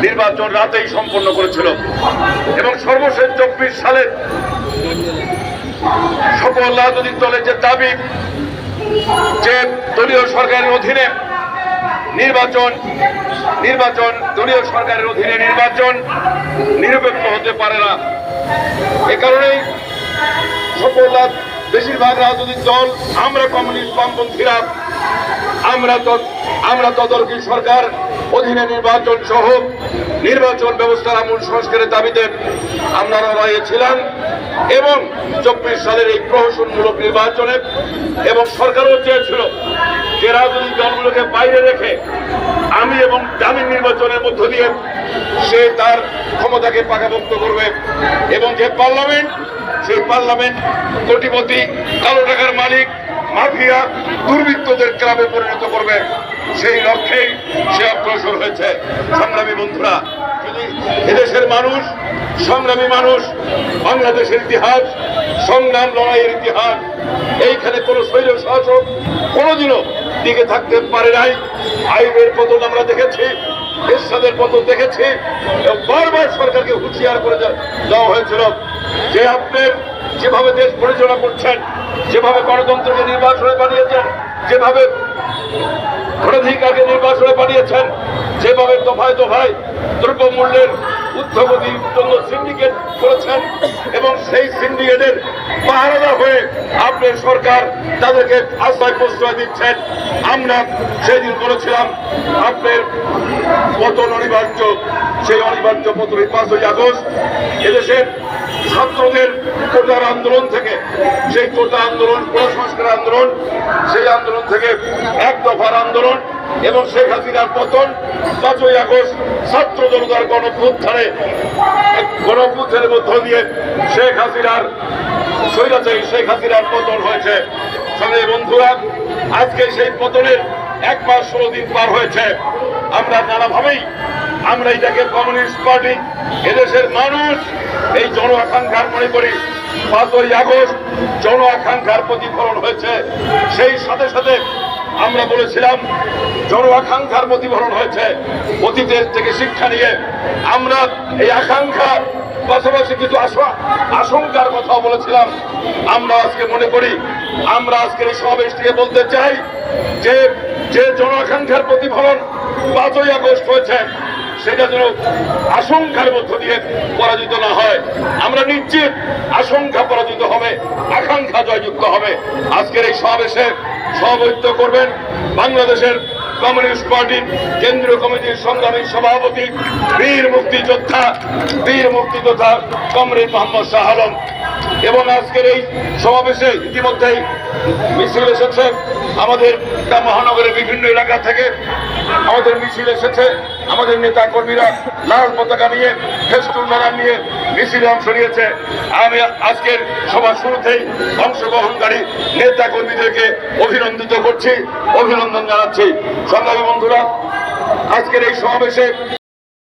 নির্বাচন রাতেই সম্পন্ন করেছিল এবং সর্বশেষ 24 সালে সকল রাজনৈতিক দলের যে দাবি যে দলীয় সরকারের অধীনে নির্বাচন দলীয় সরকারের অধীনে নির্বাচন নিরপেক্ষ হতে পারে না। এ কারণেই সকল বেশিরভাগ রাজনৈতিক দল, আমরা কমিউনিস্ট বামপন্থীরা আমরা তদারকি সরকার অধীনে নির্বাচন সহ নির্বাচন ব্যবস্থার আমূল সংস্কারের দাবিতে আমরা লড়াইয়ে ছিলাম এবং 24 সালের এই প্রহসনমূলক নির্বাচনে এবং সরকারও চেয়েছিল যে রাজনৈতিক দলগুলোকে বাইরে রেখে আমি এবং জামিন নির্বাচনের মধ্য দিয়ে সে তার ক্ষমতাকে পাকাপোক্ত করবে এবং যে পার্লামেন্ট, সেই পার্লামেন্ট কোটিপতি, কালো টাকার মালিক, মাফিয়া, দুর্বৃত্তদের ক্লাবে পরিণত করবে, সেই লক্ষ্যেই সে অগ্রসর হয়েছে। সংগ্রামী বন্ধুরা, যদি এদেশের মানুষ, সংগ্রামী মানুষ, বাংলাদেশের ইতিহাস, সংগ্রাম লড়াইয়ের ইতিহাস, এইখানে কোনো শৈল শাসক কোনোদিনও টিকে থাকতে পারে নাই। আইবের পতন আমরা দেখেছি, এরশাদের পতন দেখেছি, বারবার সরকারকে হুঁশিয়ার করে দেওয়া হয়েছিল যে আপনি যেভাবে দেশ পরিচালনা করছেন, যেভাবে গণতন্ত্রকে নির্বাচনে বানিয়েছেন, যেভাবে ভোটাধিকারকে নির্বাচনে বানিয়েছেন, যেভাবে দফায় দফায় দ্রব্যমূল্যের ঊর্ধ্বগতির জন্য সিন্ডিকেট করেছেন এবং সেই সিন্ডিকেটের পাহারাদার হয়ে আপনার সরকার তাদেরকে আশ্রয় প্রশ্রয় দিচ্ছেন। আমরা সেই দিন বলেছিলাম আপনার পতন অনিবার্য, সেই অনিবার্য পতন 5ই আগস্ট এদেশের ছাত্রদের কোটার আন্দোলন থেকে, সেই কোটা আন্দোলন, কোটা সংস্কার আন্দোলন, সেই আন্দোলন থেকে এক দফার আন্দোলন এবং শেখ হাসিনার পতন 5ই আগস্ট ছাত্র জনতার গণঅভ্যুত্থানের মধ্য দিয়ে শেখ হাসিনার স্বৈরাচারী শেখ হাসিনার পতন হয়েছে। সঙ্গে বন্ধুরা, আজকে সেই পতনের 1 মাস 16 দিন পার হয়েছে। আমরা নানাভাবেই আমরা এটাকে কমিউনিস্ট পার্টি, এদেশের মানুষ এই জন আকাঙ্ক্ষার মনে করি 5ই আগস্ট জন আকাঙ্ক্ষার প্রতিফলন হয়েছে। সেই সাথে সাথে আমরা বলেছিলাম জন আকাঙ্ক্ষার প্রতিফলন হয়েছে। অতীতের থেকে শিক্ষা নিয়ে আমরা এই আকাঙ্ক্ষা পাশাপাশি কিছু আশঙ্কার কথা বলেছিলাম। আমরা আজকে মনে করি, আমরা আজকের এই সমাবেশ থেকে বলতে চাই যে যে জন আকাঙ্ক্ষার প্রতিফলন 5ই আগস্ট হয়েছে সেটা যেন আশঙ্কার মধ্য দিয়ে পরাজিত না হয়। আমরা নিশ্চিত আশঙ্কা পরাজিত হবে, আকাঙ্ক্ষা জয়যুক্ত হবে। আজকের এই সমাবেশে সভাপতিত্ব করবেন বাংলাদেশের কমিউনিস্ট পার্টির কেন্দ্রীয় কমিটির সংগ্রামী সভাপতি বীর মুক্তিযোদ্ধা কমরেড মোহাম্মদ শাহ আলম। এবং আজকের এই সমাবেশে ইতিমধ্যেই মিছিল এসেছে আমাদের মহানগরের বিভিন্ন এলাকা থেকে, আমাদের মিছিল এসেছে। আমাদের নেতা কর্মীরা লাল পতাকা নিয়ে, ফেস্টুন ব্যানার নিয়ে মিছিলে অংশ নিয়েছে। আমি আজকের সভা শুরুতেই অংশগ্রহণকারী নেতা কর্মীদেরকে অভিনন্দিত করছি, অভিনন্দন জানাচ্ছি। সংগ্রামী বন্ধুরা, আজকের এই সমাবেশে